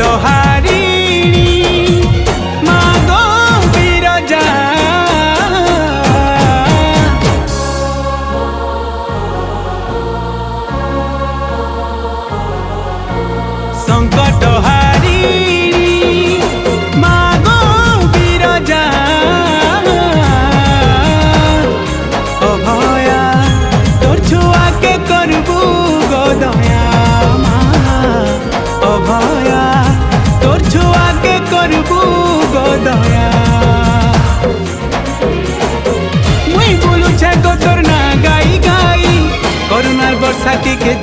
হারিণী মা গো বিরজা। সংকট হারিণী মা গো বিরজা। অভয়া তোর ছুয়াকে করবু গো দয়া মা। অভয়া তোর ছুয়াকে করবু গো দয়া। মুই বলুছে গো তোর না গাই গাই করুণার বর্ষা টিকে।